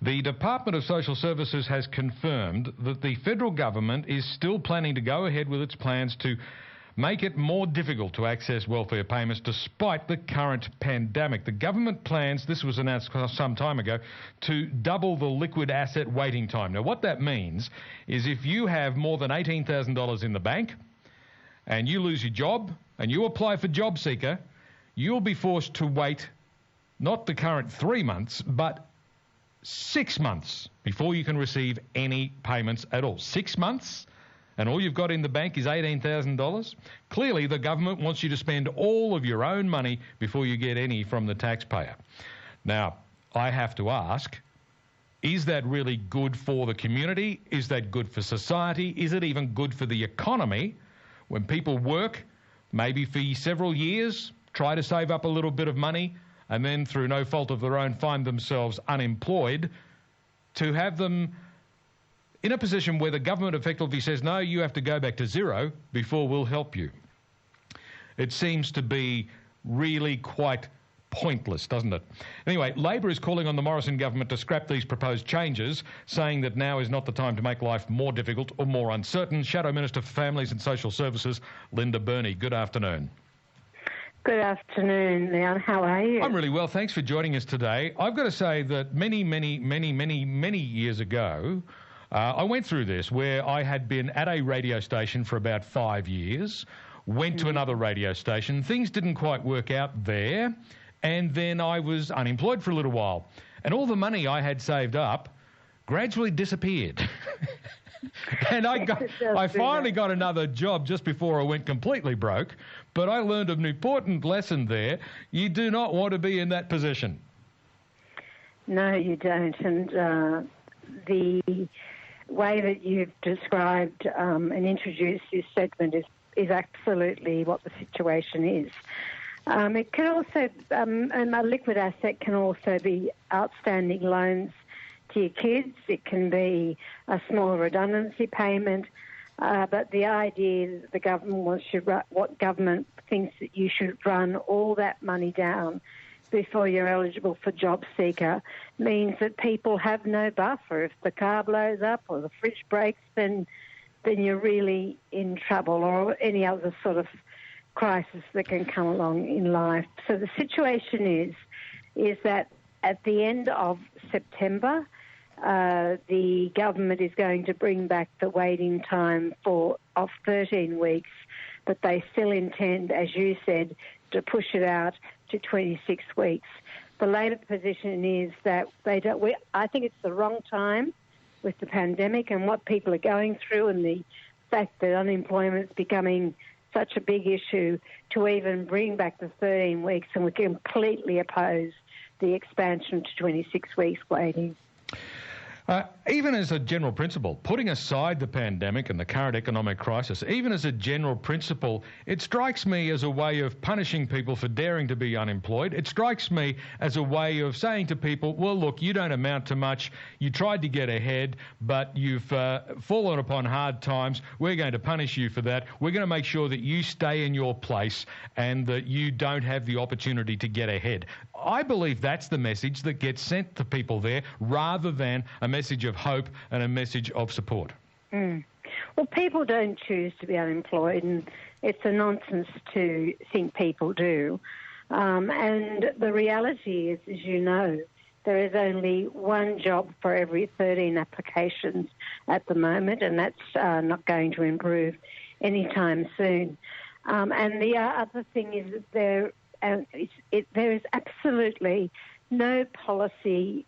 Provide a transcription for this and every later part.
The Department of Social Services has confirmed that the federal government is still planning to go ahead with its plans to make it more difficult to access welfare payments despite the current pandemic. The government plans, this was announced some time ago, to double the liquid asset waiting time. Now, what that means is if you have more than $18,000 in the bank and you lose your job and you apply for JobSeeker, you'll be forced to wait not the current 3 months, but 6 months before you can receive any payments at all. 6 months? And all you've got in the bank is $18,000? Clearly, the government wants you to spend all of your own money before you get any from the taxpayer. Now, I have to ask, is that really good for the community? Is that good for society? Is it even good for the economy when people work, maybe for several years, try to save up a little bit of money, and then through no fault of their own find themselves unemployed, to have them in a position where the government effectively says, no, you have to go back to zero before we'll help you? It seems to be really quite pointless, doesn't it? Anyway, Labor is calling on the Morrison government to scrap these proposed changes, saying that now is not the time to make life more difficult or more uncertain. Shadow Minister for Families and Social Services, Linda Burney. Good afternoon. Good afternoon, Leon. How are you? I'm really well. Thanks for joining us today. I've got to say that many years ago, I went through this where I had been at a radio station for about 5 years, went to another radio station, things didn't quite work out there, and then I was unemployed for a little while. And all the money I had saved up gradually disappeared. And I finally got another job just before I went completely broke, but I learned an important lesson there. You do not want to be in that position. No, you don't. And the way that you've described and introduced this segment is absolutely what the situation is. It can also, a liquid asset can also be outstanding loans to your kids. It can be a small redundancy payment. But the idea that the government what government thinks that you should run all that money down before you're eligible for JobSeeker means that people have no buffer. If the car blows up or the fridge breaks, then you're really in trouble, or any other sort of crisis that can come along in life. So the situation is that at the end of September, the government is going to bring back the waiting time of 13 weeks, but they still intend, as you said, to push it out to 26 weeks. The Labor position is that I think it's the wrong time with the pandemic and what people are going through, and the fact that unemployment is becoming such a big issue, to even bring back the 13 weeks, and we completely oppose the expansion to 26 weeks waiting. Even as a general principle, putting aside the pandemic and the current economic crisis, even as a general principle, it strikes me as a way of punishing people for daring to be unemployed. It strikes me as a way of saying to people, well, look, you don't amount to much. You tried to get ahead, but you've fallen upon hard times. We're going to punish you for that. We're going to make sure that you stay in your place and that you don't have the opportunity to get ahead. I believe that's the message that gets sent to people there, rather than a message of hope and a message of support. Well, people don't choose to be unemployed, and it's a nonsense to think people do. And the reality is, as you know, there is only one job for every 13 applications at the moment, and that's not going to improve anytime soon. And the other thing is that there is absolutely no policy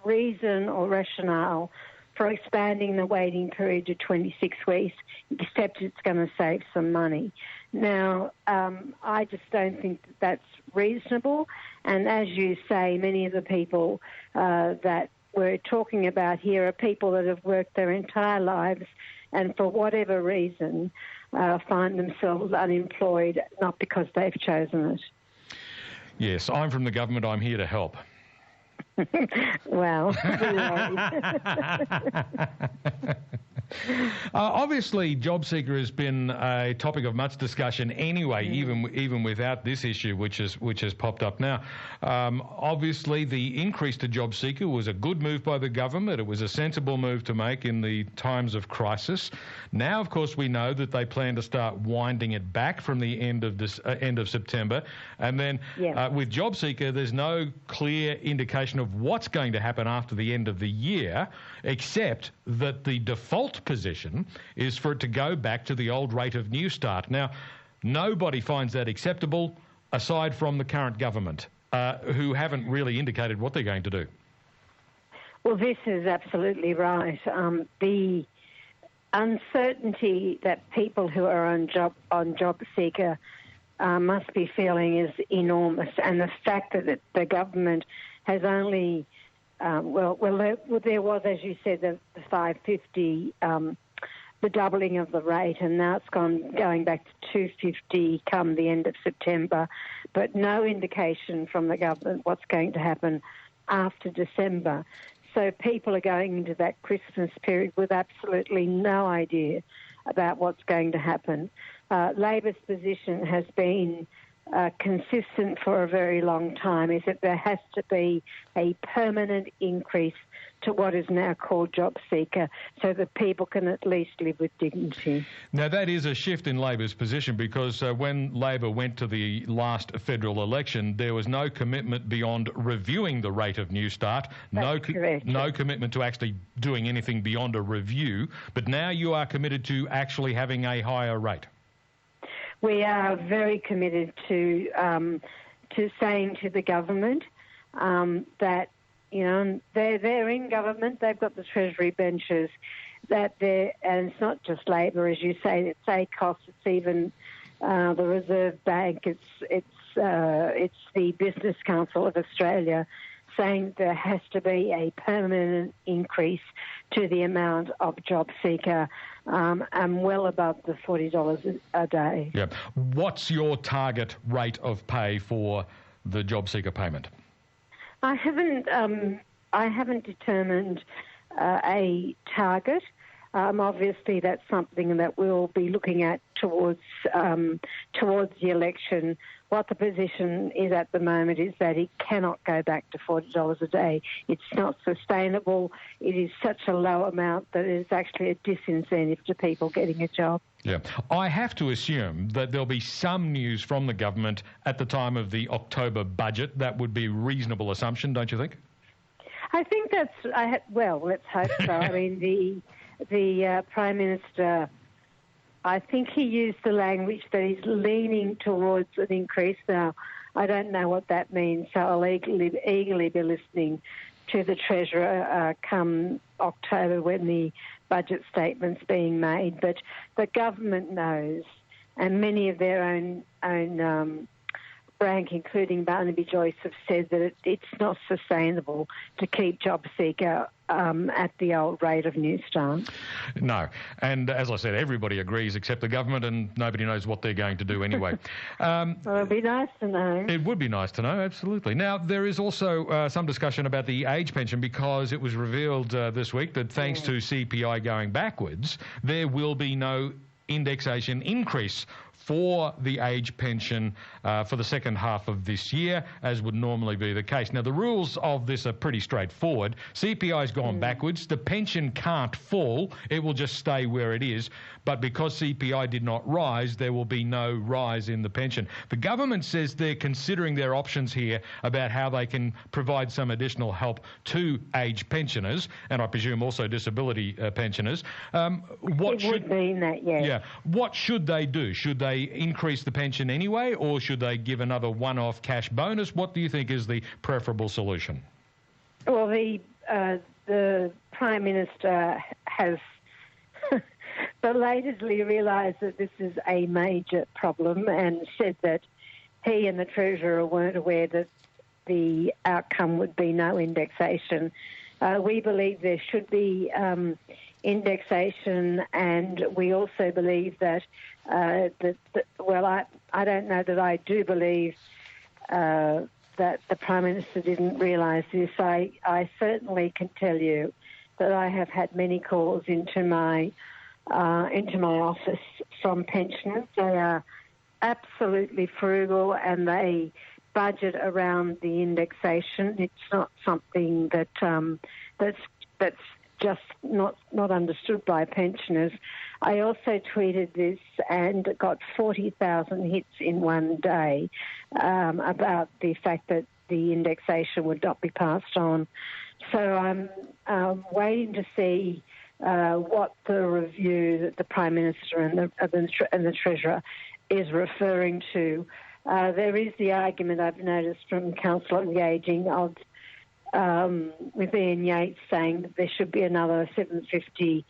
reason or rationale for expanding the waiting period to 26 weeks, except it's going to save some money. Now, I just don't think that that's reasonable. And as you say, many of the people that we're talking about here are people that have worked their entire lives and for whatever reason find themselves unemployed, not because they've chosen it. Yes, I'm from the government. I'm here to help. Well, Obviously, JobSeeker has been a topic of much discussion anyway, even without this issue, which has popped up now. Obviously, the increase to JobSeeker was a good move by the government. It was a sensible move to make in the times of crisis. Now, of course, we know that they plan to start winding it back from the end of September, and then with JobSeeker, there's no clear indication of what's going to happen after the end of the year, except that the default position is for it to go back to the old rate of New Start. Now, nobody finds that acceptable aside from the current government, who haven't really indicated what they're going to do. Well, this is absolutely right. The uncertainty that people who are on JobSeeker must be feeling is enormous, and the fact that the government has only there was, as you said, the $5.50, the doubling of the rate, and now it's going back to $2.50 come the end of September, but no indication from the government what's going to happen after December. So people are going into that Christmas period with absolutely no idea about what's going to happen. Labor's position has been consistent for a very long time, is that there has to be a permanent increase to what is now called JobSeeker so that people can at least live with dignity. Now, that is a shift in Labor's position, because when Labor went to the last federal election, there was no commitment beyond reviewing the rate of New Start, no commitment to actually doing anything beyond a review, but now you are committed to actually having a higher rate. We are very committed to saying to the government that, you know, they're in government, they've got the Treasury benches, and it's not just Labor, as you say, it's ACOS, it's even the Reserve Bank, it's the Business Council of Australia, saying there has to be a permanent increase to the amount of JobSeeker, and well above the $40 a day. Yeah. What's your target rate of pay for the JobSeeker payment? I haven't determined a target. Obviously, that's something that we'll be looking at towards the election. What the position is at the moment is that it cannot go back to $40 a day. It's not sustainable. It is such a low amount that it is actually a disincentive to people getting a job. Yeah. I have to assume that there'll be some news from the government at the time of the October budget. That would be a reasonable assumption, don't you think? I think well, let's hope so. I mean, the Prime Minister, I think he used the language that he's leaning towards an increase. Now, I don't know what that means, so I'll eagerly be listening to the Treasurer come October when the budget statement's being made. But the government knows, and many of their own rank, including Barnaby Joyce, have said that it's not sustainable to keep JobSeeker at the old rate of New Start. No, and as I said, everybody agrees except the government, and nobody knows what they're going to do anyway. Well, it'd be nice to know. It would be nice to know, absolutely. Now, there is also some discussion about the age pension, because it was revealed this week that thanks to CPI going backwards, there will be no indexation increase for the age pension for the second half of this year, as would normally be the case. Now, the rules of this are pretty straightforward. CPI's gone backwards. The pension can't fall. It will just stay where it is. But because CPI did not rise, there will be no rise in the pension. The government says they're considering their options here about how they can provide some additional help to age pensioners, and I presume also disability pensioners. What should they do? Should they increase the pension anyway, or should they give another one-off cash bonus? What do you think is the preferable solution? Well, the Prime Minister has belatedly realised that this is a major problem and said that he and the Treasurer weren't aware that the outcome would be no indexation. We believe there should be indexation, and we also believe that, I don't know that I do believe that the Prime Minister didn't realise this. I certainly can tell you that I have had many calls into my office from pensioners. They are absolutely frugal and they budget around the indexation. It's not something that's just not understood by pensioners. I also tweeted this and got 40,000 hits in one day about the fact that the indexation would not be passed on. So I'm waiting to see what the review that the Prime Minister and the Treasurer is referring to. There is the argument I've noticed from Council of the Ageing of with Ian Yates saying that there should be another $750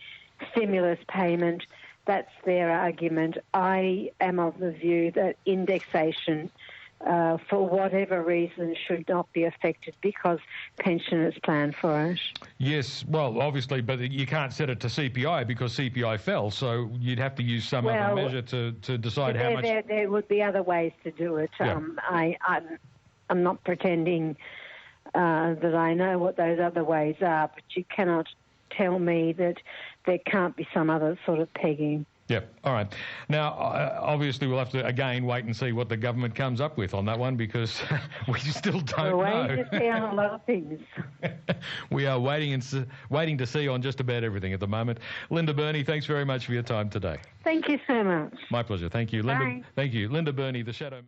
stimulus payment. That's their argument. I am of the view that indexation, for whatever reason, should not be affected because pensioners plan for it. Yes, well, obviously, but you can't set it to CPI because CPI fell, so you'd have to use some other measure to decide how much. There would be other ways to do it. Yeah. I'm not pretending that I know what those other ways are, but you cannot tell me that there can't be some other sort of pegging. Yep. All right. Now, obviously, we'll have to, again, wait and see what the government comes up with on that one because we still don't know. We're waiting to see on a lot of things. We are waiting to see on just about everything at the moment. Linda Burney, thanks very much for your time today. Thank you so much. My pleasure. Thank you, Linda. Bye. Thank you. Linda Burney, the Shadow...